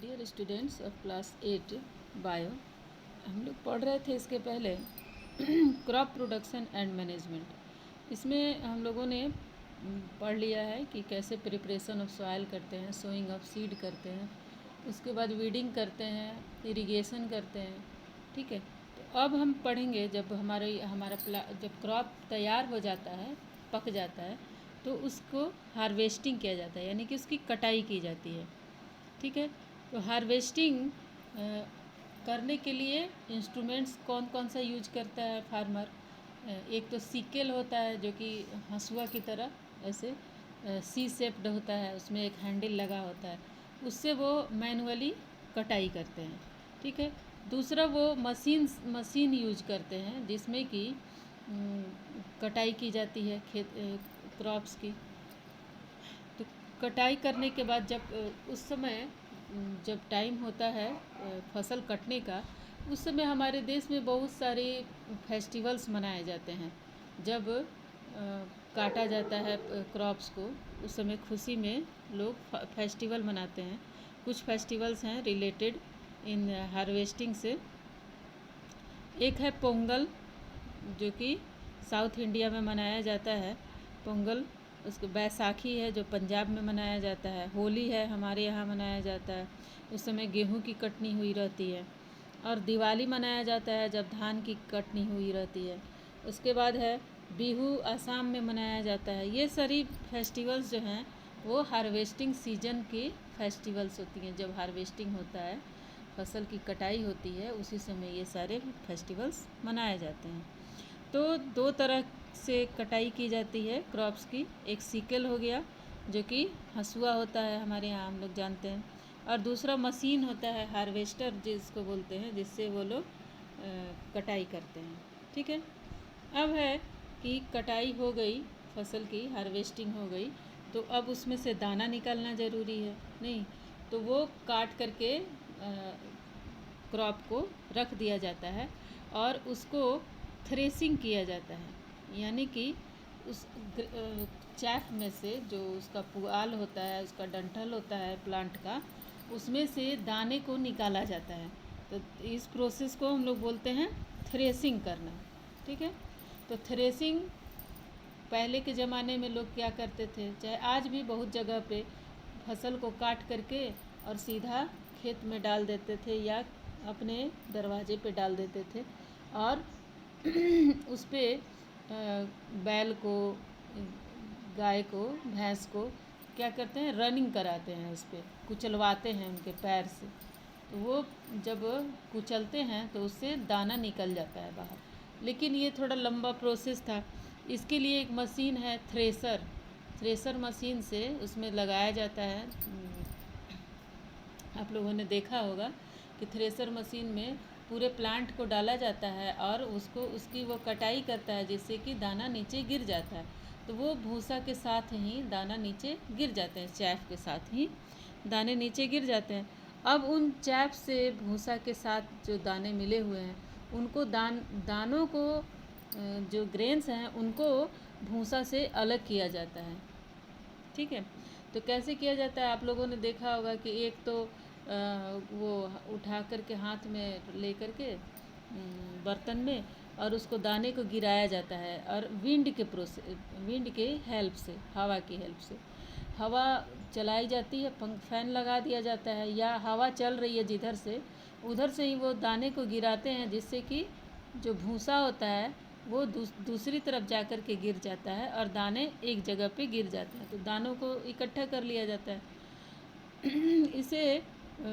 Dear students of class 8 bio, हम लोग पढ़ रहे थे इसके पहले क्रॉप प्रोडक्शन एंड मैनेजमेंट। इसमें हम लोगों ने पढ़ लिया है कि कैसे प्रिपरेशन ऑफ सॉइल करते हैं, सोइंग ऑफ सीड करते हैं, उसके बाद वीडिंग करते हैं, इरिगेशन करते हैं। ठीक है, तो अब हम पढ़ेंगे जब जब क्रॉप तैयार हो जाता है, पक जाता है, तो उसको हार्वेस्टिंग किया जाता है, यानी कि उसकी कटाई की जाती है। ठीक है, तो हार्वेस्टिंग करने के लिए इंस्ट्रूमेंट्स कौन कौन सा यूज करता है फार्मर। एक तो सिकल होता है जो कि हंसुआ की तरह ऐसे सी शेप्ड होता है, उसमें एक हैंडल लगा होता है, उससे वो मैनुअली कटाई करते हैं। ठीक है, दूसरा वो मशीन यूज करते हैं जिसमें कि कटाई की जाती है क्रॉप्स की। तो कटाई करने के बाद उस समय जब टाइम होता है फसल कटने का, उस समय हमारे देश में बहुत सारे फेस्टिवल्स मनाए जाते हैं। जब काटा जाता है क्रॉप्स को, उस समय खुशी में लोग फेस्टिवल मनाते हैं। कुछ फेस्टिवल्स हैं रिलेटेड इन हार्वेस्टिंग से। एक है पोंगल, जो कि साउथ इंडिया में मनाया जाता है। पोंगल, उसको बैसाखी है जो पंजाब में मनाया जाता है। होली है हमारे यहाँ मनाया जाता है, उस समय गेहूं की कटनी हुई रहती है। और दिवाली मनाया जाता है जब धान की कटनी हुई रहती है। उसके बाद है बिहू, आसाम में मनाया जाता है। ये सारी फेस्टिवल्स जो हैं वो हार्वेस्टिंग सीजन की फेस्टिवल्स होती हैं। जब हार्वेस्टिंग होता है, फसल की कटाई होती है, उसी समय ये सारे फेस्टिवल्स मनाए जाते हैं। तो दो तरह से कटाई की जाती है क्रॉप्स की। एक सिकल हो गया जो कि हंसुआ होता है, हमारे यहाँ हम लोग जानते हैं, और दूसरा मशीन होता है हार्वेस्टर जिसको बोलते हैं, जिससे वो लोग कटाई करते हैं। ठीक है, अब है कि कटाई हो गई फसल की, हार्वेस्टिंग हो गई, तो अब उसमें से दाना निकालना ज़रूरी है नहीं, तो वो काट करके क्रॉप को रख दिया जाता है और उसको थ्रेसिंग किया जाता है। यानी कि उस चैफ में से जो उसका पुआल होता है, उसका डंठल होता है प्लांट का, उसमें से दाने को निकाला जाता है। तो इस प्रोसेस को हम लोग बोलते हैं थ्रेसिंग करना। ठीक है, तो थ्रेसिंग पहले के ज़माने में लोग क्या करते थे, चाहे आज भी बहुत जगह पे फसल को काट करके और सीधा खेत में डाल देते थे या अपने दरवाजे पे डाल देते थे, और उस पर बैल को, गाय को, भैंस को क्या करते हैं, रनिंग कराते हैं, उस पर कुचलवाते हैं उनके पैर से। तो वो जब कुचलते हैं तो उससे दाना निकल जाता है बाहर। लेकिन ये थोड़ा लंबा प्रोसेस था। इसके लिए एक मशीन है थ्रेसर मशीन से उसमें लगाया जाता है। आप लोगों ने देखा होगा कि थ्रेसर मशीन में पूरे प्लांट को डाला जाता है और उसकी वो कटाई करता है, जिससे कि दाना नीचे गिर जाता है। तो वो भूसा के साथ ही दाना नीचे गिर जाते हैं, चैफ के साथ ही दाने नीचे गिर जाते हैं। अब उन चैफ से भूसा के साथ जो दाने मिले हुए हैं, उनको दानों को, जो ग्रेन्स हैं, उनको भूसा से अलग किया जाता है। ठीक है, तो कैसे किया जाता है, आप लोगों ने देखा होगा कि एक तो वो उठा करके हाथ में ले करके बर्तन में, और उसको दाने को गिराया जाता है, और विंड के हेल्प से, हवा की हेल्प से हवा चलाई जाती है, फैन लगा दिया जाता है, या हवा चल रही है जिधर से, उधर से ही वो दाने को गिराते हैं, जिससे कि जो भूसा होता है वो दूसरी तरफ जा कर के गिर जाता है और दाने एक जगह पे गिर जाते हैं। तो दानों को इकट्ठा कर लिया जाता है। इसे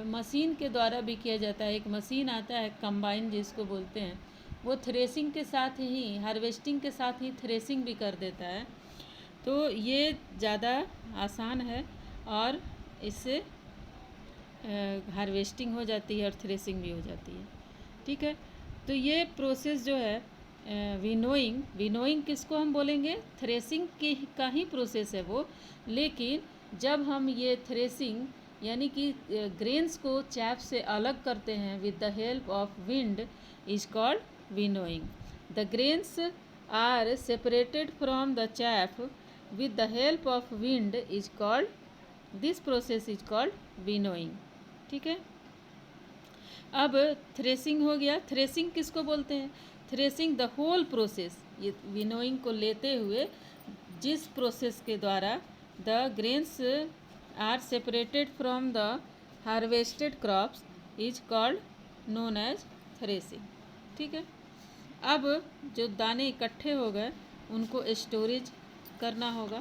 मशीन के द्वारा भी किया जाता है। एक मशीन आता है कंबाइन जिसको बोलते हैं, वो थ्रेसिंग के साथ ही, हार्वेस्टिंग के साथ ही थ्रेसिंग भी कर देता है। तो ये ज़्यादा आसान है और इससे हार्वेस्टिंग हो जाती है और थ्रेसिंग भी हो जाती है। ठीक है, तो ये प्रोसेस जो है विनोइंग किसको हम बोलेंगे, थ्रेसिंग का ही प्रोसेस है वो। लेकिन जब हम ये थ्रेसिंग यानी कि ग्रेन्स को चैफ से अलग करते हैं with the help of wind, is called winnowing. The grains are separated from the chaff with the help of wind is called, this process is called winnowing. ठीक है। अब थ्रेसिंग हो गया। थ्रेसिंग किसको बोलते हैं? थ्रेसिंग द होल प्रोसेस, ये winnowing को लेते हुए जिस प्रोसेस के द्वारा the grains are separated from the harvested crops is called known as threshing. ठीक है। अब जो दाने इकट्ठे हो गए उनको स्टोरेज करना होगा।